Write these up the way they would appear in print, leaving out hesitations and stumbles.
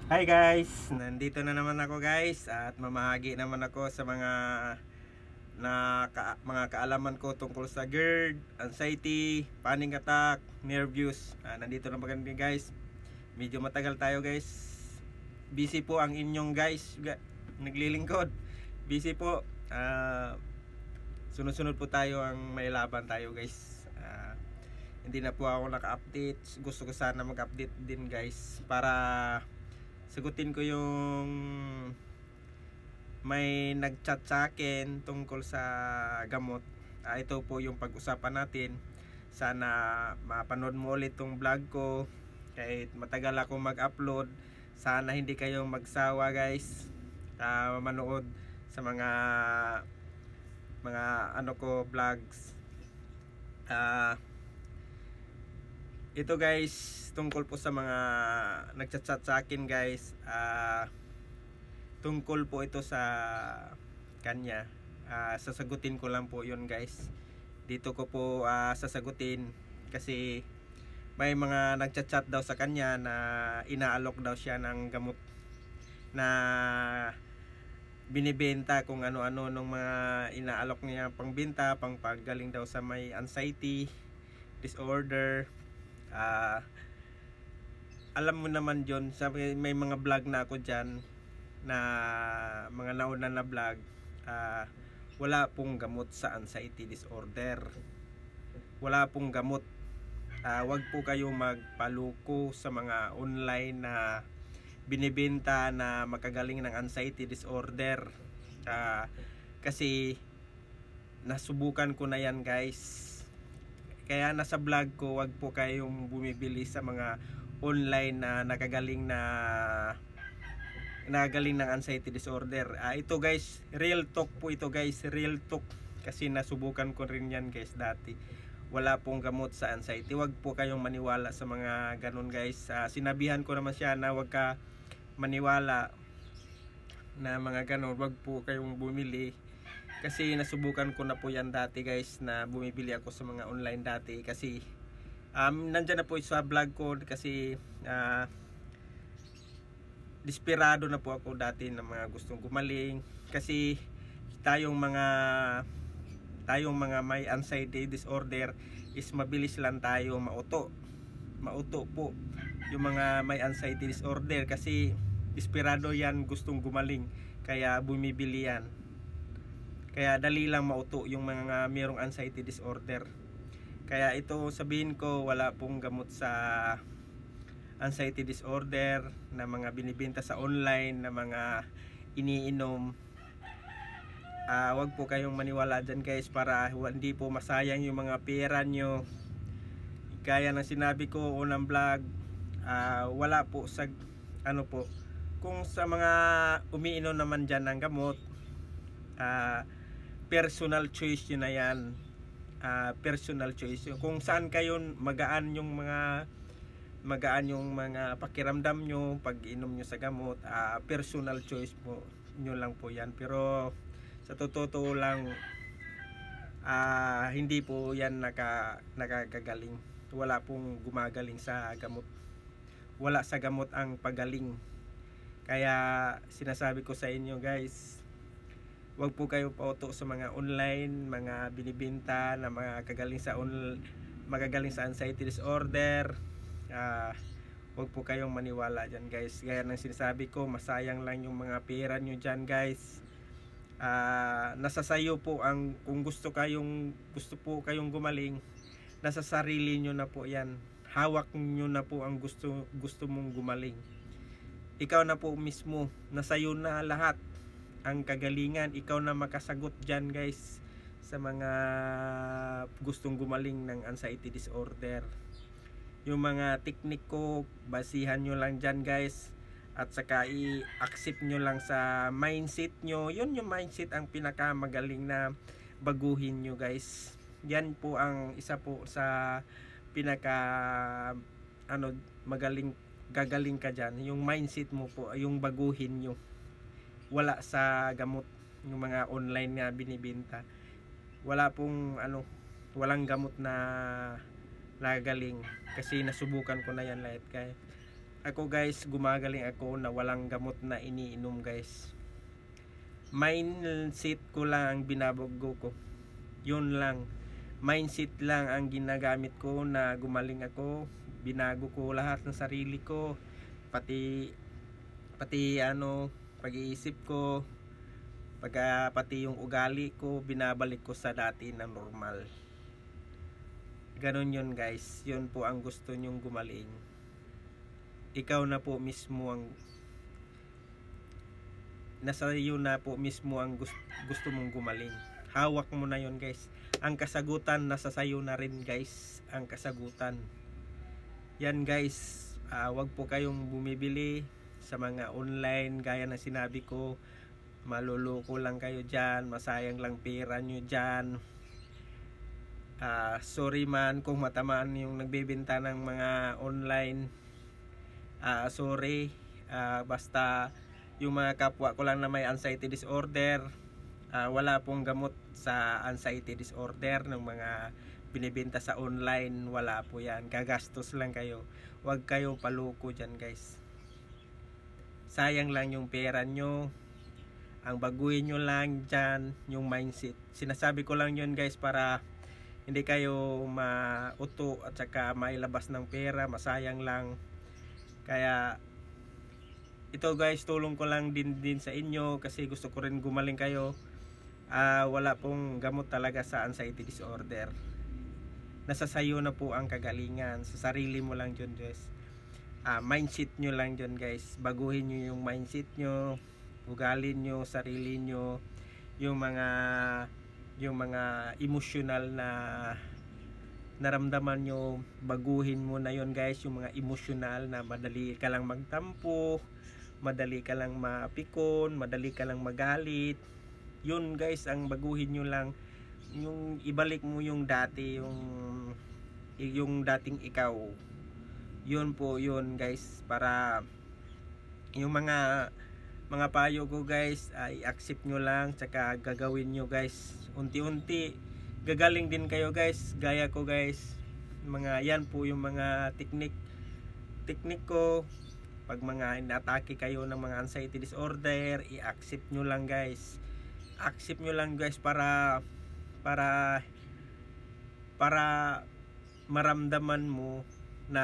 Hi guys! Nandito na naman ako guys at mamahagi naman ako sa mga kaalaman ko tungkol sa GERD, anxiety, panic attack, nervous. Nandito na maganda guys. Medyo matagal tayo guys. Busy po ang inyong guys naglilingkod. Busy po. Sunod-sunod po tayo ang may laban tayo guys. Hindi na po ako naka-update. Gusto ko sana mag-update din guys para sagutin ko yung may nag-chat sa akin tungkol sa gamot. Ito po yung pag-usapan natin. Sana mapanood mo ulit tong vlog ko. Kahit matagal ako mag-upload, sana hindi kayong magsawa guys. Manood sa mga ano ko vlogs. Ito guys, tungkol po sa mga nagchat-chat sa akin guys. Tungkol po ito sa kanya. Sasagutin ko lang po yun guys. Dito ko po sasagutin kasi may mga nagchat-chat daw sa kanya na inaalok daw siya ng gamot na binibenta, kung ano-ano nung mga inaalok niya pangbenta, pangpagaling daw sa may anxiety disorder. Alam mo naman John, sabi, may mga vlog na ako dyan na mga nauna na vlog. Wala pong gamot sa anxiety disorder, wala pong gamot. Wag po kayong magpaluko sa mga online na binibenta na makagaling ng anxiety disorder. Kasi nasubukan ko na yan guys. Kaya nasa vlog ko, wag po kayong bumibili sa mga online na nagaling ng anxiety disorder. Ito guys, real talk po ito guys, real talk. Kasi nasubukan ko rin yan guys dati. Wala pong gamot sa anxiety. Wag po kayong maniwala sa mga ganun guys. Sinabihan ko naman siya na wag ka maniwala na mga ganun. Wag po kayong bumili. Kasi nasubukan ko na po yan dati guys, na bumibili ako sa mga online dati. Kasi nandyan na po sa vlog ko kasi desperado na po ako dati na mga gustong gumaling. Kasi tayong mga may anxiety disorder is mabilis lang tayo mauto po yung mga may anxiety disorder, kasi desperado yan, gustong gumaling, kaya bumibili yan. Kaya dali lang mauto yung mga mayroong anxiety disorder. Kaya ito sabihin ko, wala pong gamot sa anxiety disorder na mga binibenta sa online na mga iniinom. Wag po kayong maniwala dyan guys, para hindi po masayang yung mga pera nyo. Kaya ng sinabi ko unang vlog, wala po sa ano po, kung sa mga umiinom naman dyan ng gamot, personal choice yun na yan. Personal choice yun. Kung saan kayo magaan yung mga pakiramdam nyo pag inom nyo sa gamot, personal choice po nyo lang po yan. Pero sa totoo lang, hindi po yan nakakagaling. Wala pong gumagaling sa gamot. Wala sa gamot ang pagaling. Kaya sinasabi ko sa inyo guys, wag po kayo pauto sa mga online, mga binibenta na magagaling sa anxiety disorder. Wag po kayong maniwala dyan guys. Gaya ng sinasabi ko, masayang lang yung mga pera nyo dyan guys. Nasa sayo po ang, kung gusto po kayong gumaling, nasa sarili nyo na po yan. Hawak nyo na po ang gusto mong gumaling. Ikaw na po mismo, nasa iyo na lahat ang kagalingan. Ikaw na makasagot dyan guys, sa mga gustong gumaling ng anxiety disorder. Yung mga teknik ko, basihan nyo lang dyan guys, at saka i-accept nyo lang sa mindset nyo. Yun yung mindset ang pinakamagaling na baguhin nyo guys. Yan po ang isa po sa pinaka gagaling ka dyan. Yung mindset mo po, yung baguhin nyo. Wala sa gamot, yung mga online na binibenta. Walang gamot na nagaling, kasi nasubukan ko na yan lahat. ako guys, gumagaling ako na walang gamot na iniinom guys. Mindset ko lang ang binabago ko. Yun lang. Mindset lang ang ginagamit ko na gumaling ako. Binago ko lahat ng sarili ko. Pati pag-iisip ko, pati yung ugali ko, binabalik ko sa dati na normal. Ganon yun guys. Yun po ang gusto nyong gumaling. Ikaw na po mismo ang nasa iyo na po mismo ang gusto mong gumaling. Hawak mo na yun guys. Ang kasagutan nasa sayo na rin guys. Ang kasagutan. Yan guys. Wag po kayong bumibili sa mga online gaya ng sinabi ko. Maluloko lang kayo dyan. Masayang lang pera nyo dyan. Sorry man kung matamaan yung nagbebenta ng mga online. Sorry. Basta yung mga kapwa ko lang na may anxiety disorder, wala pong gamot sa anxiety disorder ng mga binibenta sa online. Wala po yan. Gagastos lang kayo. Huwag kayo paloko dyan guys. Sayang lang yung pera nyo. Ang baguhin nyo lang dyan yung mindset. Sinasabi ko lang yun guys para hindi kayo mauto at saka mailabas ng pera. Masayang lang. Kaya ito guys, tulong ko lang din sa inyo kasi gusto ko rin gumaling kayo. Wala pong gamot talaga sa anxiety disorder. Nasa sayo na po ang kagalingan. Sa sarili mo lang dyan guys. Mindset nyo lang dyan guys. Baguhin nyo yung mindset nyo, ugali nyo, sarili nyo, yung mga emotional na naramdaman nyo, baguhin mo na yon guys. Yung mga emotional na madali ka lang magtampo, madali ka lang mapikon, madali ka lang magalit. Yun guys, ang baguhin nyo lang. Yung ibalik mo yung dati, yung dating ikaw. Yun po yun guys, para yung mga payo ko guys ay accept nyo lang, tsaka gagawin nyo guys. Unti-unti gagaling din kayo guys, gaya ko guys. Yan po yung mga technique ko. Pag mga inatake kayo ng mga anxiety disorder, i-accept nyo lang guys. Accept nyo lang guys para maramdaman mo na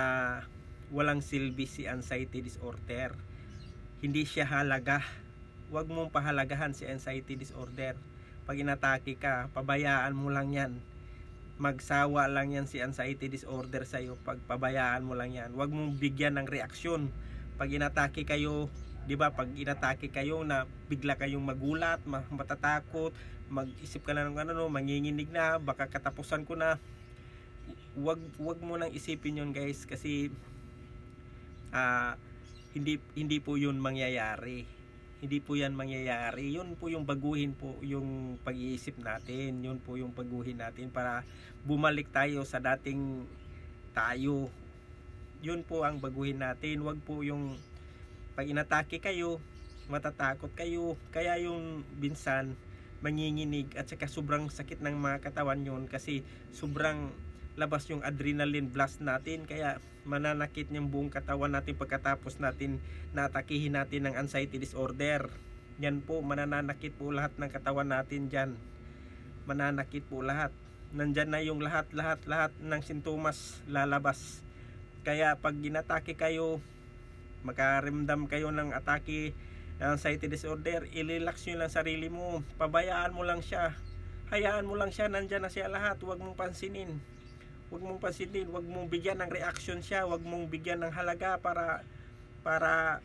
walang silbi si anxiety disorder. Hindi siya halaga. Huwag mong pahalagahan si anxiety disorder. Pag inatake ka, pabayaan mo lang yan. Magsawa lang yan si anxiety disorder sa'yo. Pag pabayaan mo lang yan. Huwag mong bigyan ng reaksyon. Pag inatake kayo, di ba, pag inatake kayo na bigla kayong magulat, matatakot, mag-isip ka na ng manginginig na, baka katapusan ko na. Huwag mo nang isipin yun guys, kasi hindi po yun mangyayari. Hindi po yan mangyayari. Yun po yung baguhin po yung pag-iisip natin. Yun po yung baguhin natin para bumalik tayo sa dating tayo. Yun po ang baguhin natin. Wag po yung pag inatake kayo, matatakot kayo. Kaya yung minsan manginginig at saka sobrang sakit ng mga katawan yun kasi sobrang labas yung adrenaline blast natin, kaya mananakit yung buong katawan natin pagkatapos natin naatakihin natin ng anxiety disorder. Yan po, mananakit po lahat ng katawan natin dyan. Mananakit po lahat. Nandyan na yung lahat ng sintomas lalabas. Kaya pag ginatake kayo, makaramdam kayo ng atake ng anxiety disorder, i-relax nyo lang sarili mo. Pabayaan mo lang siya. Hayaan mo lang siya, nandyan na siya lahat. Huwag mong pansinin. Huwag mong bigyan ng reaction siya, huwag mong bigyan ng halaga para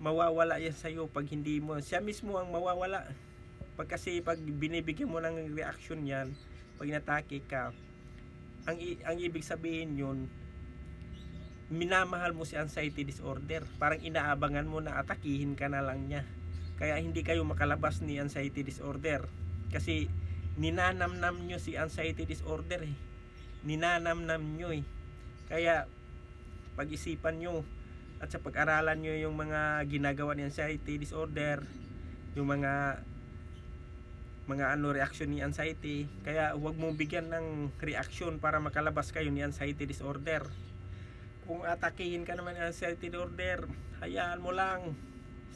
mawawala yan sa iyo. Pag hindi mo, siya mismo ang mawawala. Kasi pag binibigyan mo ng reaction yan, pag inatake ka, ang ibig sabihin yun, minamahal mo si anxiety disorder. Parang inaabangan mo na atakihin ka na lang niya. Kaya hindi kayo makalabas ni anxiety disorder. Kasi ninanamnam nyo si anxiety disorder ninanamnam nyo Kaya pag-isipan nyo at sa pag-aralan nyo yung mga ginagawa ni anxiety disorder, yung mga reaction ni anxiety. Kaya huwag mong bigyan ng reaction para makalabas kayo ni anxiety disorder. Kung atakihin ka naman ng anxiety disorder, hayaan mo lang.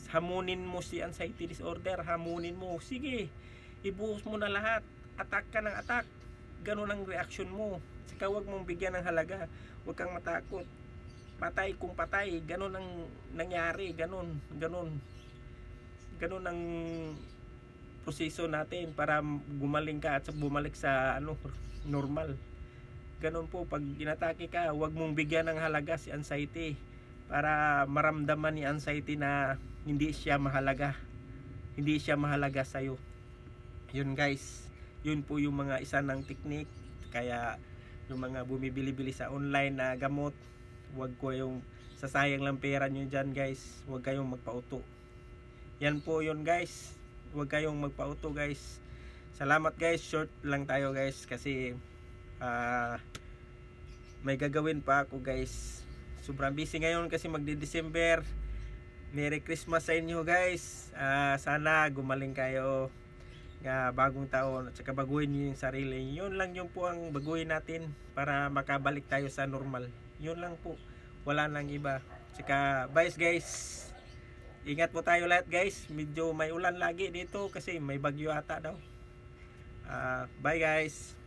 Hamunin mo si anxiety disorder, hamunin mo. Sige, ibuhos mo na lahat. Attack ka ng attack. Ganun ang reaction mo. Saka huwag mong bigyan ng halaga. Huwag kang matakot. Patay kung patay. Ganun ang nangyari. Ganun ang proseso natin para gumaling ka at bumalik sa normal. Ganun po, pag inatake ka, huwag mong bigyan ng halaga si anxiety para maramdaman ni anxiety na hindi siya mahalaga sa'yo. Yun guys, yun po yung mga isa ng technique. Kaya yung mga bumibili-bili sa online na gamot, huwag ko yung sasayang lang pera nyo dyan guys. Huwag kayong magpauto. Yan po yun guys, huwag kayong magpauto guys. Salamat guys, short lang tayo guys kasi may gagawin pa ako guys. Sobrang busy ngayon kasi magdi-December. Merry Christmas sa inyo guys. Sana gumaling kayo nga bagong taon at saka baguhin niyo yung sarili. Yun lang yung po ang baguhin natin para makabalik tayo sa normal. Yun lang po. Wala nang iba. Saka bye guys. Ingat po tayo lahat guys. Medyo may ulan lagi dito kasi may bagyo ata daw. Bye guys.